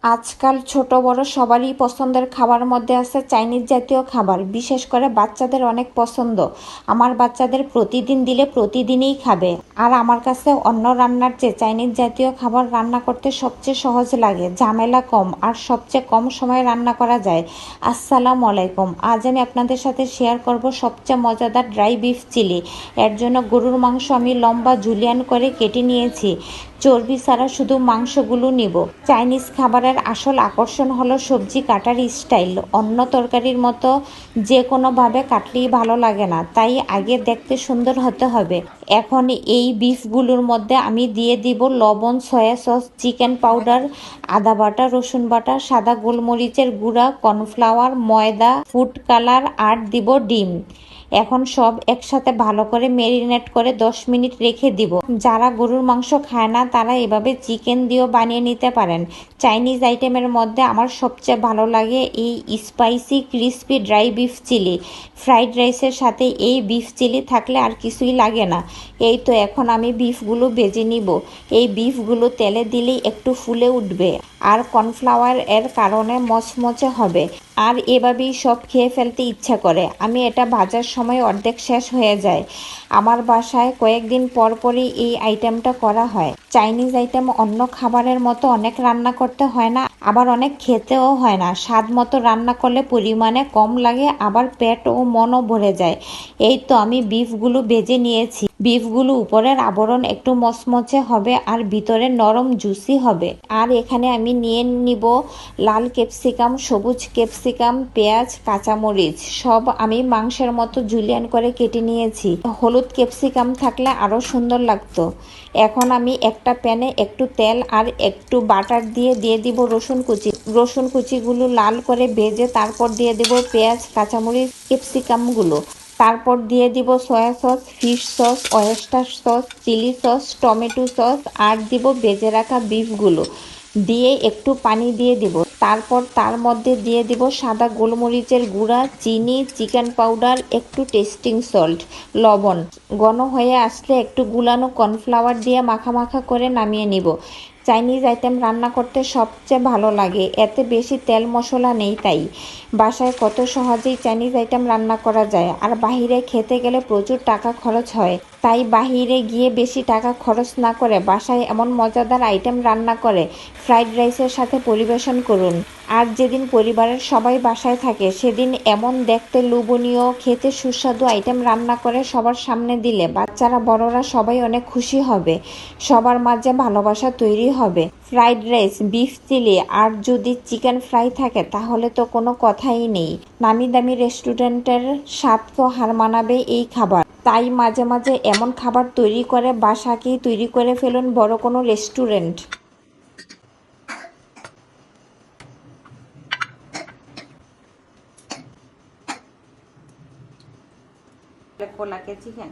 আজকাল ছোট বড় সবারই পছন্দের খাবার মধ্যে আছে চাইনিজ জাতীয় খাবার, বিশেষ করে বাচ্চাদের অনেক পছন্দ। আমার বাচ্চাদের প্রতিদিন দিলে প্রতিদিনই খাবে। আর আমার কাছে অন্য রান্নার চেয়ে চাইনিজ জাতীয় খাবার রান্না করতে সবচেয়ে সহজ লাগে, ঝামেলা কম আর সবচেয়ে কম সময়ে রান্না করা যায়। আসসালামু আলাইকুম। আজ আমি আপনাদের সাথে শেয়ার করব সবচেয়ে মজাদার ড্রাই বিফ চিলি। এর জন্য গরুর মাংস আমি লম্বা জুলিয়ান করে কেটে নিয়েছি, চর্বি ছাড়া শুধু মাংসগুলো নিব। চাইনিজ খাবারের আসল আকর্ষণ হলো সবজি কাটার স্টাইল। অন্য তরকারির মতো যে কোনোভাবে কাটলেই ভালো লাগে না, তাই আগে দেখতে সুন্দর হতে হবে। এখন এই বিফগুলোর মধ্যে আমি দিয়ে দিব লবণ, সয়া সস, চিকেন পাউডার, আদা বাটা, রসুন বাটা, সাদা গোলমরিচের গুঁড়া, কর্নফ্লাওয়ার, ময়দা, ফুড কালার আর দিব ডিম। এখন সব একসাথে ভালো করে ম্যারিনেট করে 10 মিনিট রেখে দিব। যারা গরুর মাংস খায় না তারা এভাবে চিকেন দিয়েও বানিয়ে নিতে পারেন। চাইনিজ আইটেমের মধ্যে আমার সবচেয়ে ভালো লাগে এই spicy crispy dry beef chilli. Fried রাইসের সাথে এই বিফ চিলি থাকলে আর কিছুই লাগে না। এই তো এখন আমি বিফগুলো ভেজে নিব। এই বিফগুলো তেলে দিলেই একটু ফুলে উঠবে আর কর্নফ্লাওয়ার এর কারণে মচমচে হবে। আর এভাবেই সব খেয়ে ফেলতে ইচ্ছা করে। আমি এটা ভাজার সময় অর্ধেক শেষ হয়ে যায়। আমার বাসায় কয়েকদিন পর পরই এই আইটেমটা করা হয়। চাইনিজ আইটেম অন্য খাবারের মতো অনেক রান্না করতে হয় না, আবার অনেক খেতেও হয় না। স্বাদ মতো রান্না করলে পরিমাণে কম লাগে, আবার পেট ও মনও ভরে যায়। এই তো আমি বিফগুলো ভেজে নিয়েছি। বিফগুলো উপরের আবরণ একটু মচমচে হবে আর ভিতরে নরম জুসি হবে। আর এখানে আমি নিয়ে নিব লাল ক্যাপসিকাম, সবুজ ক্যাপসিকাম, পেঁয়াজ, কাঁচামরিচ সব আমি মাংসের মতো জুলিয়ান করে কেটে নিয়েছি। হলুদ ক্যাপসিকাম থাকলে আরও সুন্দর লাগতো। এখন আমি একটা প্যানে একটু তেল আর একটু বাটার দিয়ে দিব রসুন কুচি। রসুন কুচিগুলো লাল করে ভেজে তারপর দিয়ে দেব পেঁয়াজ, কাঁচামরিচ, ক্যাপসিকামগুলো। তারপর দিয়ে দিব soya sauce, fish sauce, oyster sauce, chilli sauce, tomato sauce আর দিব ভেজে রাখা বিফগুলো। দিয়ে একটু পানি দিয়ে দিব। তারপর তার মধ্যে দিয়ে দিব সাদা গোলমরিচের গুঁড়া, চিনি, চিকেন পাউডার, একটু টেস্টিং সল্ট, লবণ। ঘন হয়ে আসলে একটু গুলানো কর্নফ্লাওয়ার দিয়ে মাখা মাখা করে নামিয়ে নিব। চাইনিজ আইটেম রান্না করতে সবচেয়ে ভালো লাগে, এতে বেশি তেল মশলা নেই। তাই বাসায় কত সহজেই চাইনিজ আইটেম রান্না করা যায়। আর বাহিরে খেতে গেলে প্রচুর টাকা খরচ হয়, তাই বাহিরে গিয়ে বেশি টাকা খরচ না করে বাসায় এমন মজাদার আইটেম রান্না করে ফ্রাইড রাইসের সাথে পরিবেশন করুন। আর যেদিন পরিবারের সবাই বাসায় থাকে সেদিন এমন দেখতে লোভনীয়, খেতে সুস্বাদু আইটেম রান্না করে সবার সামনে দিলে বাচ্চারা বড়রা সবাই অনেক খুশি হবে। সবার মাঝে ভালোবাসা তৈরি হবে। ফ্রাইড রাইস, বিফ চিলি আর যদি চিকেন ফ্রাই থাকে তাহলে তো কোনো কথাই নেই। নামি দামি রেস্টুরেন্টের স্বাদ তো হার মানাবে এই খাবার। তাই মাঝে মাঝে এমন খাবার তৈরি করে বাসাকেই তৈরি করে ফেলুন বড় কোনো রেস্টুরেন্ট। খোলাকে চিকেন